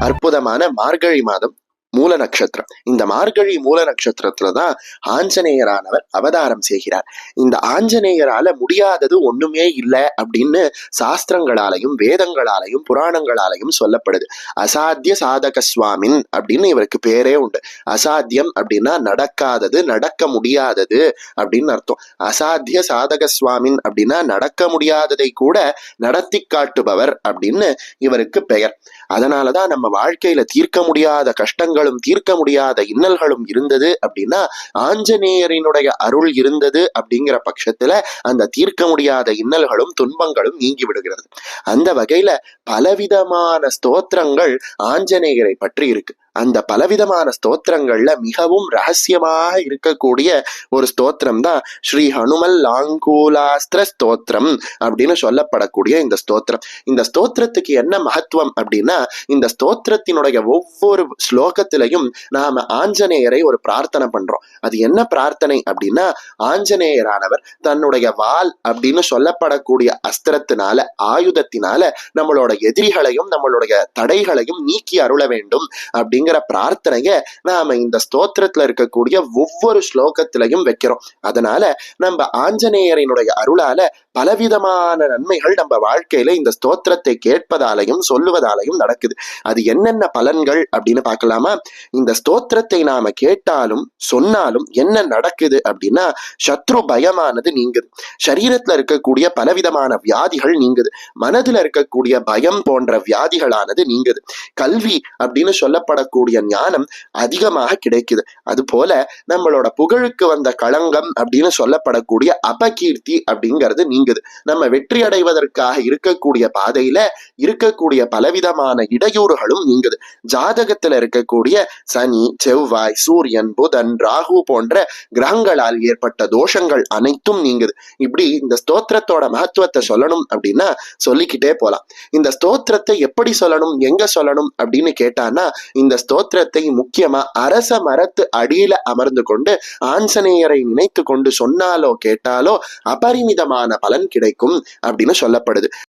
அற்புதமான மார்கழி மாதம் மூல நட்சத்திரம். இந்த மார்கழி மூல நட்சத்திரத்துலதான் ஆஞ்சநேயரானவர் அவதாரம் செய்கிறார். இந்த ஆஞ்சநேயரால முடியாதது ஒண்ணுமே இல்லை அப்படின்னு சாஸ்திரங்களாலையும் வேதங்களாலையும் புராணங்களாலையும் சொல்லப்படுது. அசாத்திய சாதக சுவாமின் அப்படின்னு இவருக்கு பேரே உண்டு. அசாத்தியம் அப்படின்னா நடக்காதது, நடக்க முடியாதது அப்படின்னு அர்த்தம். அசாத்திய சாதக சுவாமின் அப்படின்னா நடக்க முடியாததை கூட நடத்தி காட்டுபவர் அப்படின்னு இவருக்கு பெயர். அதனாலதான் நம்ம வாழ்க்கையில தீர்க்க முடியாத கஷ்டங்களும் தீர்க்க முடியாத இன்னல்களும் இருந்தது அப்படின்னா ஆஞ்சநேயரினுடைய அருள் இருந்தது அப்படிங்கிற பட்சத்துல அந்த தீர்க்க முடியாத இன்னல்களும் துன்பங்களும் நீங்கி விடுகிறது. அந்த வகையில பலவிதமான ஸ்தோத்திரங்கள் ஆஞ்சநேயரை பற்றி இருக்கு. அந்த பலவிதமான ஸ்தோத்திரங்கள்ல மிகவும் ரகசியமாக இருக்கக்கூடிய ஒரு ஸ்தோத்திரம் தான் ஸ்ரீ ஹனுமல் லாங்கூலாஸ்திர ஸ்தோத்திரம் அப்படின்னு சொல்லப்படக்கூடிய இந்த ஸ்தோத்திரம். இந்த ஸ்தோத்திரத்துக்கு என்ன மகத்துவம் அப்படின்னா, இந்த ஸ்தோத்திரத்தினுடைய ஒவ்வொரு ஸ்லோகத்திலையும் நாம ஆஞ்சநேயரை ஒரு பிரார்த்தனை பண்றோம். அது என்ன பிரார்த்தனை அப்படின்னா, ஆஞ்சநேயரானவர் தன்னுடைய வாள் அப்படின்னு சொல்லப்படக்கூடிய அஸ்திரத்தினால, ஆயுதத்தினால நம்மளோட எதிரிகளையும் நம்மளுடைய தடைகளையும் நீக்கி அருள வேண்டும் அப்படிங்கிற பிரார்த்தனைய நாம இந்த ஸ்தோத்திரத்துல இருக்கக்கூடிய ஒவ்வொரு ஸ்லோகத்திலையும் வைக்கிறோம். அதனால நம்ம ஆஞ்சநேயரினுடைய அருளால பலவிதமான நன்மைகள் நம்ம வாழ்க்கையில இந்த ஸ்தோத்திரத்தை கேட்பதாலையும் சொல்லுவதாலையும் நடக்குது. அது என்னென்ன பலன்கள் அப்படின்னு பார்க்கலாமா? இந்த ஸ்தோத்திரத்தை நாம கேட்டாலும் சொன்னாலும் என்ன நடக்குது அப்படின்னா, சத்ரு பயமானது நீங்குது, சரீரத்துல இருக்கக்கூடிய பலவிதமான வியாதிகள் நீங்குது, மனதுல இருக்கக்கூடிய பயம் போன்ற வியாதிகளானது நீங்குது, கல்வி அப்படின்னு சொல்லப்படக்கூடிய ஞானம் அதிகமாக கிடைக்குது. அது போல நம்மளோட புகழுக்கு வந்த களங்கம் அப்படின்னு சொல்லப்படக்கூடிய அபகீர்த்தி அப்படிங்கிறது நீங்குது. நம்ம வெற்றி அடைவதற்காக இருக்கக்கூடிய பாதையில இருக்கக்கூடிய பலவிதமான இடையூறுகளும் நீங்குது. ஜாதகத்துல இருக்கக்கூடிய சனி, செவ்வாய், சூரியன், புதன், ராகு போன்ற கிரகங்களால் ஏற்பட்ட தோஷங்கள் அனைத்தும் நீங்குது. இப்படி இந்த ஸ்தோத்திரத்தோட மகத்துவத்தை சொல்லணும் அப்படின்னா சொல்லிக்கிட்டே போலாம். இந்த ஸ்தோத்திரத்தை எப்படி சொல்லணும், எங்க சொல்லணும் அப்படின்னு கேட்டானா, இந்த ஸ்தோத்திரத்தை முக்கியமா அரச மரத்து அடியில அமர்ந்து கொண்டு ஆஞ்சநேயரை நினைத்து கொண்டு சொன்னாலோ கேட்டாலோ அபரிமிதமான பலன் கிடைக்கும் அப்படின்னு சொல்லப்படுது.